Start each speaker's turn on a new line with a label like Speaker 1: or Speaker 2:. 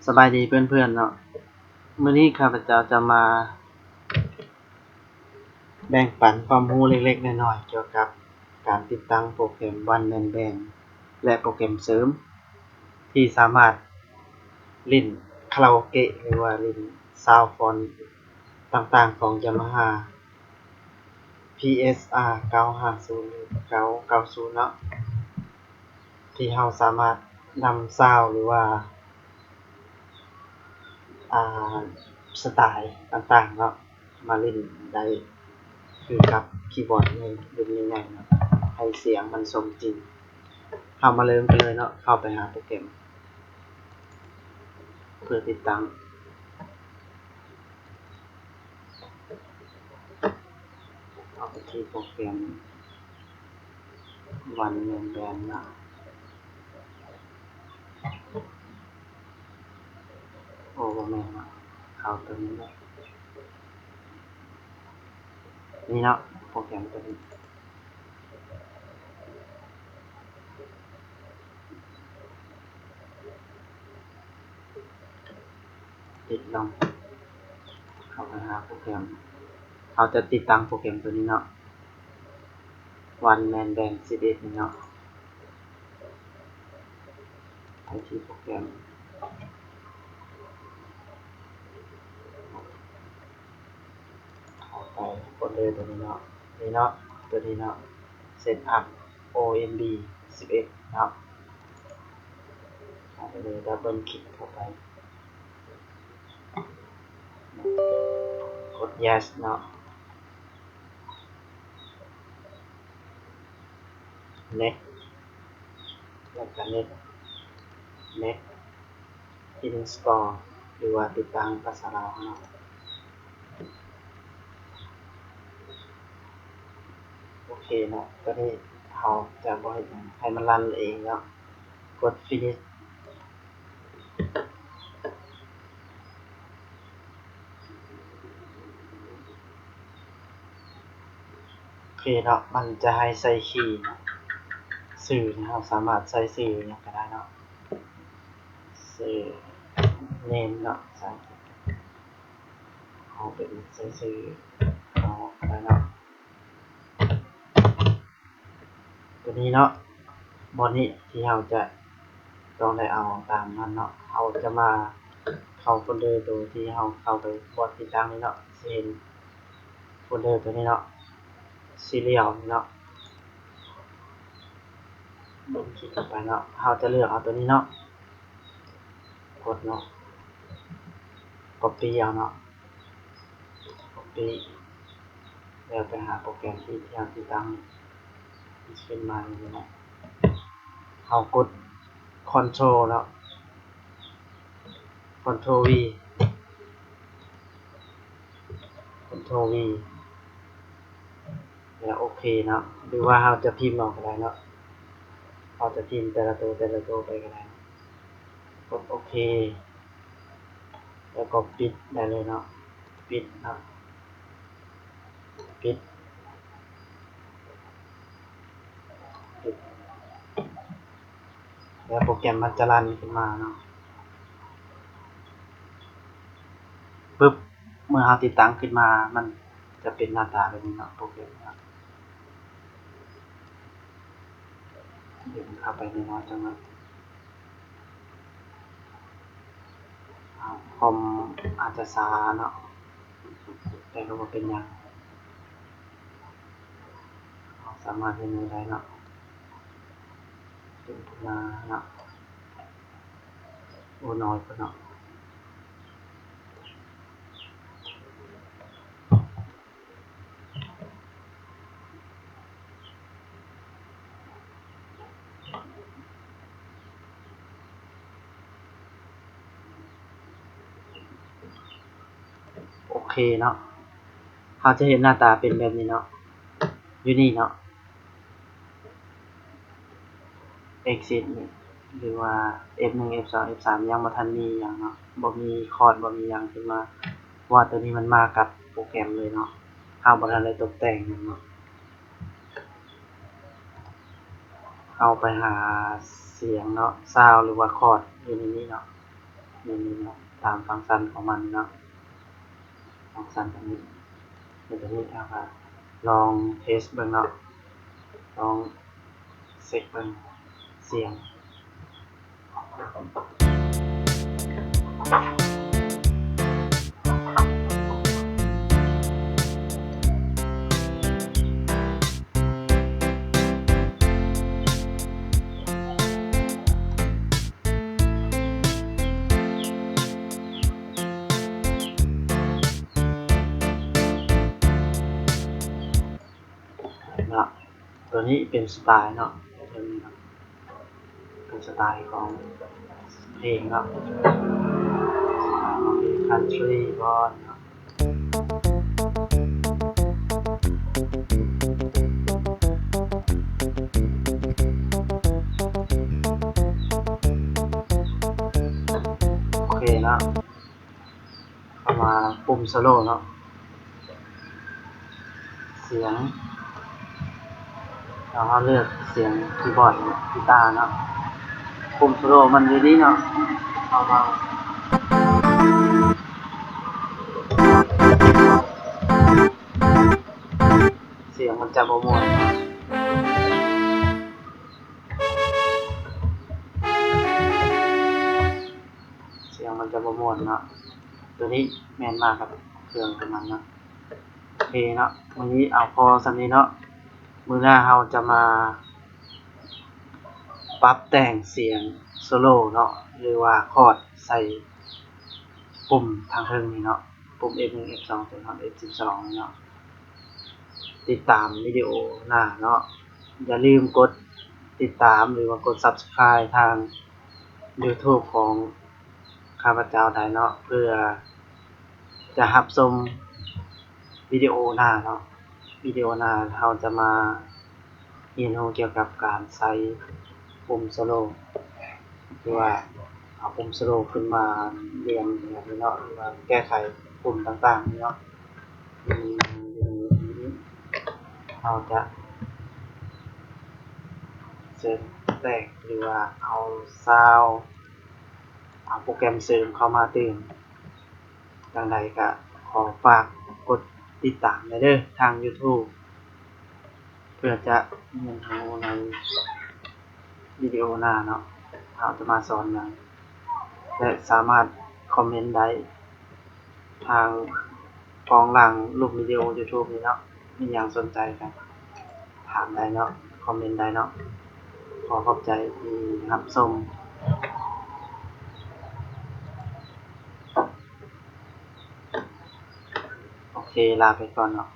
Speaker 1: สบายดีเพื่อนๆเนาะมื้อนี้ข้าพเจ้าจะมาแบ่งปันความรู้เล็กๆน้อยๆเกี่ยวกับการติดตั้งโปรแกรม One Man Band และโปรแกรมเสริมที่สามารถเล่นคาราโอเกะหรือว่าเล่นซาวด์ฟอนต์ต่างๆของ Yamaha PSR 950หรือ990เนาะที่เราสามารถนำซาวด์หรือว่าสไตล์ต่างๆเนาะมาเล่นได้คือกับคีย์บอร์ดในรุ่นใหญ่ๆเนาะให้เสียงมันสมจริงเข้ามาเริ่มกันเลยเนาะเข้าไปหาโปรแกรมเพื่อติดตั้งเอาไปที่โปรแกรม One Man Band เนาะโอ้บ่แม่นเนาะเข้าตัวนี้เนาะนี่เนาะโปรแกรมตัวนี้ติดลงเข้าไปหาโปรแกรมเราจะติดตั้งโปรแกรมตัวนี้เนาะ One Man Band 11นี่เนาะไปที่โปรแกรมเข้าไปกดเลยตัวนี้เนาะนี่เนาะตัวนี้เนาะ Setup OMB 11เนาะเข้าไปเลยดับเบิลคลิกเข้าไปกด yes เนาะ next แล้วก็ next install หรือว่าติดตั้งภาษาลาวเนาะโอเคเนาะก็ได้เราจะบ่ให้มันรันเองเนาะกด finish โอเคเนาะมันจะให้ใส่คีย์เนาะสื่อเราสามารถใส่สื่ออย่างก็ได้เนาะสื่อ name เนาะใส่เอาเป็นใส่สื่อเอาก็ได้เนาะตัวนี้เนาะบนนี้ที่เราจะต้องได้เอาตามนั้นเนาะเราจะมาเข้าโฟลเดอร์ตัวที่เราเข้าไปบอทติดตั้งนี้เนาะเช่นโฟลเดอร์ตัวนี้เนาะ serial เนาะลงคลิกเข้าไปเนาะเราจะเลือกเอาตัวนี้เนาะกดเนาะ copy เอาเนาะ copy แล้วไปหาโปรแกรมที่เราติดตั้งขึ้นมานี่เนาะเรากด Control เนาะ Control V Control V แล้วโอเคเนาะหรือว่าเราจะพิมพ์ออกก็ได้เนาะเราจะพิมพ์แต่ละตัวไปก็ได้กดโอเคแล้วก็ปิดได้เลยเนาะปิดเนาะปิดแล้วโปรแกรมมันจะรันขึ้นมาเนาะปึ๊บเมื่อเราติดตั้งขึ้นมามันจะเป็นหน้าตาแบบนี้เนาะโปรแกรมเนาะเดี๋ยวเข้าไปในน้อยจังเลยคอมอาจจะช้าเนาะแต่ก็บ่เป็นหยังสามารถเห็นได้เนาะเป็นขึ้นมาเนาะโอ้น้อยกว่าเนาะโอเคเนาะเราจะเห็นหน้าตาเป็นแบบนี้เนาะอยู่นี่เนาะ exit นี่หรือว่า F1 F2 F3 ยังบ่ทันมีหยังเนาะบ่มีคอร์ดบ่มีหยังขึ้นมาว่าตัวนี้มันมากับโปรแกรมเลยเนาะเราบ่ทันได้ตกแต่งหยังเนาะเอาไปหาเสียงเนาะซาวด์หรือว่าคอร์ดอยู่ในนี้เนาะ นี่เนาะตามฟังก์ชันของมันเนาะฟังก์ชันตรงนี้ตัวนี้เอาค่ะลองเทสเบิ่งเนาะลองเช็คเบิ่งเสียงเนาะตัวนี้เป็นสไตล์เนาะตัวนี้เนาะเป็นสไตล์ของเพลงเนาะคันทรีบอลเนาะโอเคเนาะเข้ามาปุ่มโซโล่เนาะเสียงเราเลือกเสียงคีย์บอร์ดกีตาร์เนาะปุ่มโซโล่มันอยู่นี่เนาะเอามาเสียงมันจะบ่ม่วนเสียงมันจะบ่ม่วนเนาะตัวนี้แม่นมากครับเครื่องตัวนั้นเนาะโอเคเนาะวันนี้เอาพอสำนี้เนาะมื้อหน้าเราจะมาปรับแต่งเสียงโซโล่เนาะหรือว่าคอร์ดใส่ปุ่มทางเทิงนี่เนาะปุ่ม F1 F2 จนถึง F12 เนาะติดตามวิดีโอหน้าเนาะอย่าลืมกดติดตามหรือว่ากด Subscribe ทาง YouTube ของข้าพเจ้าได้เนาะเพื่อจะรับชมวิดีโอหน้าเนาะวิดีโอหน้าเราจะมาเรียนรู้เกี่ยวกับการใช้ปุ่มโซโล่หรือว่าเอาปุ่มโซโล่ขึ้นมาเรียนแบบนี้เนาะหรือว่าแก้ไขปุ่มต่างๆเนาะเราจะเสริมแต่งหรือว่าเอาซาวด์เอาโปรแกรมเสริมเข้ามาเติมดังใดก็ขอฝากกดติดตามเด้อทาง YouTube เพื่อจะเรียนรู้ในวิดีโอหน้าเนาะเราจะมาสอนอย่างและสามารถคอมเมนต์ได้ทางกองหลังรูปวิดีโอ YouTube นี้เนาะมีอย่างสนใจกันถามได้เนาะคอมเมนต์ได้เนาะขอขอบใจที่รับชมโอเคลาไปก่อนเนาะ